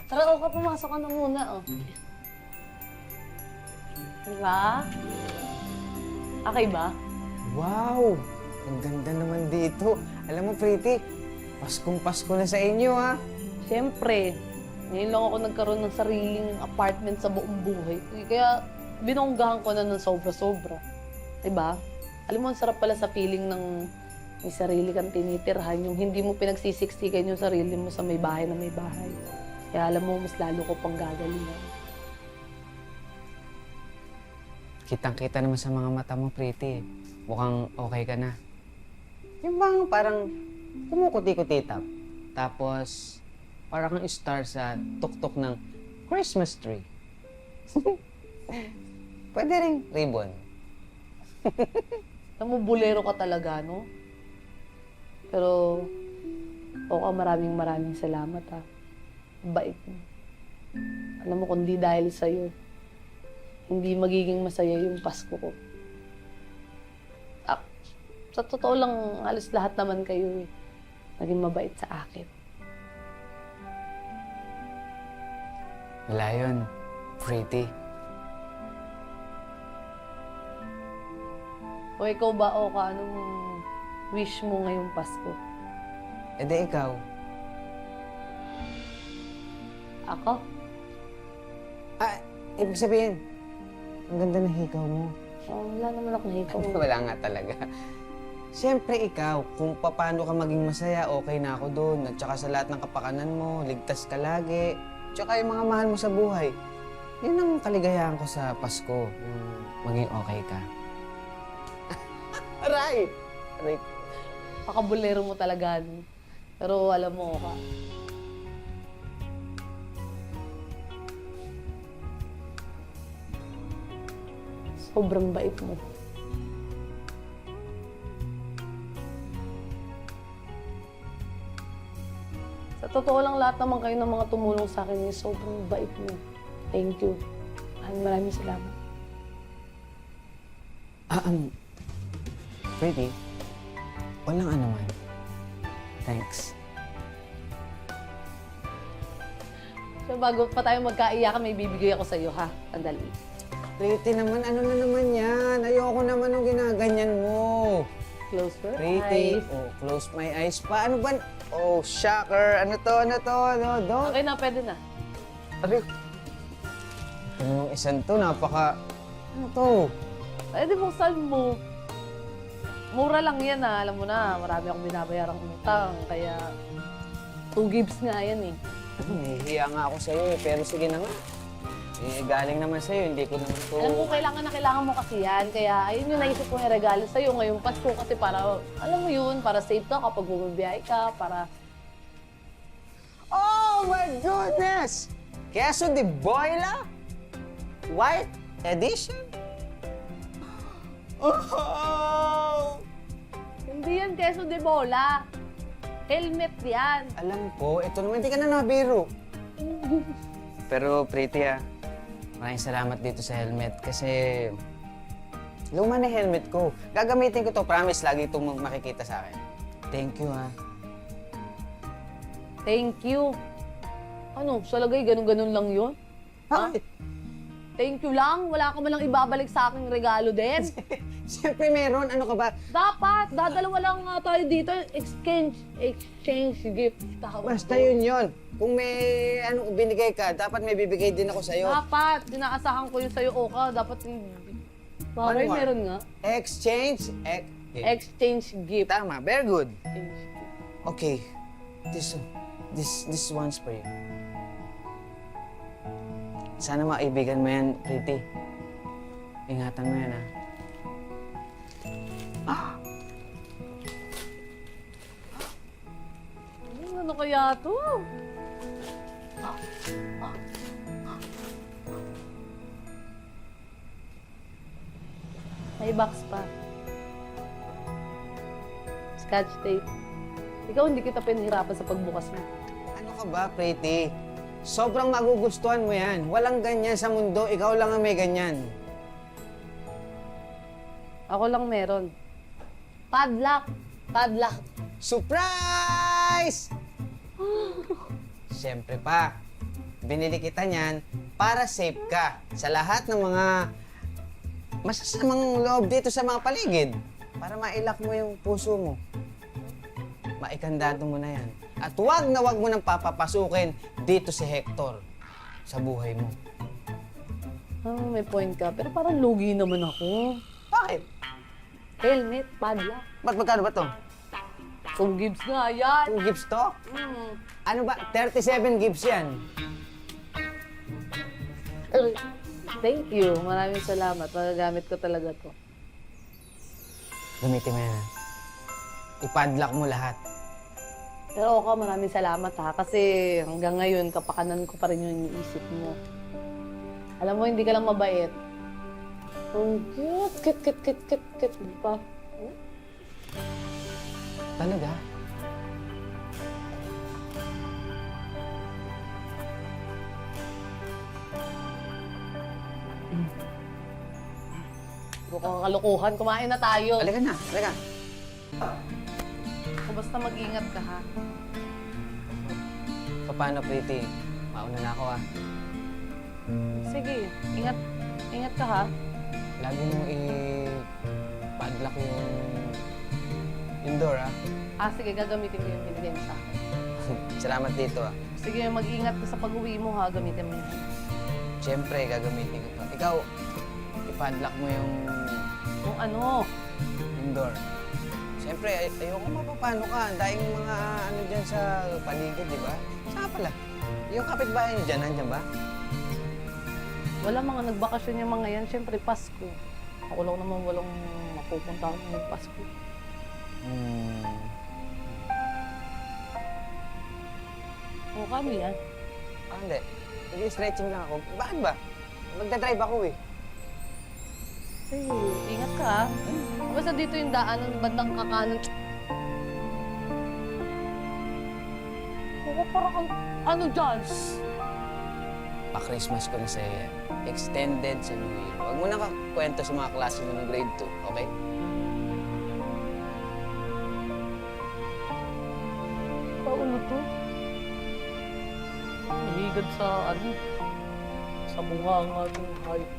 Tara, Oka, pumasok ka na muna, oh. Diba? Okay ba? Wow! Ang ganda naman dito. Alam mo, Pretty, Paskong Pasko na sa inyo, ha? Siyempre. Ngayon lang ako nagkaroon ng sariling apartment sa buong buhay. Kaya binonggahan ko na ng sobra-sobra. Diba? Alam mo, ang sarap pala sa feeling ng may sarili kang tinitirhan, yung hindi mo pinagsisiksikan yung sarili mo sa may bahay na may bahay. Kaya alam mo, mas lalo ko pang gagalingan. Kitang-kita naman sa mga mata mo, Pretty. Mukhang okay ka na. Yung bang parang kumukuti-kutitap. Tapos, parang kang star sa tuktok ng Christmas tree. Pwede rin ribbon. Alam mo, bulero ka talaga, no? Pero, Oka, maraming salamat, ha. Bait mo. Alam mo, kundi dahil sa'yo, hindi magiging masaya yung Pasko ko. Sa totoo lang, halos lahat naman kayo naging mabait sa akin. Wala yun, Pretty. O ikaw ba, Oka, anong wish mo ngayong Pasko? E di ikaw. Ako? Ah, ibig sabihin, ang ganda ng hikaw mo. Oh, wala naman ako nahikaw. Wala nga talaga. Siyempre ikaw, kung paano ka maging masaya, okay na ako doon. At saka sa lahat ng kapakanan mo, ligtas ka lagi. Tsaka yung mga mahal mo sa buhay. Yun ang kaligayahan ko sa Pasko. Yung maging okay ka. Aray! Aray. Pakabulero mo talaga, no? Pero alam mo, Oka, sobrang bait mo. Sa totoo lang, lahat naman kayo ng mga tumulong sa akin, sobrang bait mo. Thank you. Maraming salamat. Pretty, walang anuman. Thanks. So, bago pa tayo magkaiyakan, may bibigay ako sa'yo, ha? Sandali. Pretty naman, ano na naman yan? Ayoko naman nung ginaganyan mo. Close your Pretty. eyes. Oh, close my eyes pa. Ano ba? Oh, shocker. Ano to? Ano to? Ano? Don't. Okay na, pwede na. Aray. Ito namang isang to, napaka... Ano to? Pwede buksan mo. Mura lang yan, ha? Alam mo na, marami akong binabayarang utang. Kaya, 2 gigs nga yan, eh. Nahihiya nga ako sa'yo eh, pero sige na nga. Eh, galing naman sa'yo, hindi ko naman to... Alam ko, kailangan na kailangan mo kasi yan. Kaya, ayun yung naisip ko yung regalo sa'yo ngayong Pasko. Kasi para, alam mo yun, para safe ka kapag bumabiyahe ka, para... Oh my goodness! Queso de Boila? White edition? Oh! Hindi yan queso de bola. Helmet yan. Alam ko, ito naman, hindi ka na nabiro. Pero, Pretty maraming salamat dito sa helmet kasi luma na helmet ko. Gagamitin ko to, promise, lagi itong makikita sa akin. Thank you, ha. Thank you. Ano, sa lagay, ganun-ganun lang yun? Bakit? Thank you lang. Wala ka man lang ibabalik sa aking regalo din. Siyempre meron, ano ka ba? Dapat, dadalawa lang nga tayo dito. Exchange gift. Tawag Basta ko. yun. Kung may ano binigay ka, dapat may bibigay din ako sa'yo. Dapat, dinaasahan ko yun sa'yo, Oka. Dapat, bakit Ano, meron nga? Exchange? Exchange gift. Tama, very good. Exchange gift. Okay, this one's for you. Sana maibigan mo yan, Pretty. Ingatan mo yan, ha? Ano kaya to? May box pa. Scotch tape. Ikaw, hindi kita pinahirapan sa pagbukas mo. Ano ka ba, Pretty? Sobrang magugustuhan mo yan. Walang ganyan sa mundo. Ikaw lang ang may ganyan. Ako lang meron. Padlock. Padlock. Surprise! Siyempre pa, binili kita niyan para safe ka sa lahat ng mga masasamang loob dito sa mga paligid. Para mailak mo yung puso mo. Maikandado mo na yan. At wag na wag mo nang papapasukin dito si Hector sa buhay mo. May point ka. Pero parang lugi naman ako. Bakit? Helmet, padlock. Ba't magkano ba to? Some gives nga yan. 2 gigs to? Ano ba? 37 gigs yan. Thank you. Maraming salamat. Magagamit ko talaga to. Gamitin mo yan. Ipadlock mo lahat. Pero okay, maraming salamat ha. Kasi hanggang ngayon, kapakanan ko pa rin yung iniisip mo. Alam mo, hindi ka lang mabait. Ang cute pa. Talaga? Mukhang kalokohan. Kumain na tayo. Halika na, halika. Basta mag-ingat ka ha. Paano, Pretty? Mauna na ako, ah. Sige, ingat. Ingat ka ha. Lagi mo i-padlock yung door, ah. Sige, gagamitin ko yung binigay mo sa akin. Salamat dito, ah. Sige, mag-ingat ka sa pag-uwi mo ha. Gamitin mo yun. Siyempre, gagamitin ko to. Ikaw, ipadlock mo yung Kung ano. door. Siyempre, ayoko mapapano ka. Ang daing mga ano dyan sa paligid, di ba? Saan pala? Yung kapitbahay niyo dyan, nandiyan ba? Wala mga nagbakasyon yung mga yan. Siyempre, Pasko. Ako lang naman walang mapupunta ng Pasko. O kami yan. Hindi. Nag-stretching lang ako. Bakit ba? Magdadrive ako, eh. Sige, ingat ka ha. Basta dito yung daanan ng bandang kakanan. Oo, parang ano dyan? Pa-Christmas ko na sa'yo yan. Extended sa New Year. Huwag mo na kakwento sa mga klase mo ng grade 2, okay? Paulo to. Nahigad sa ano? Sa bunga nga ng hayop.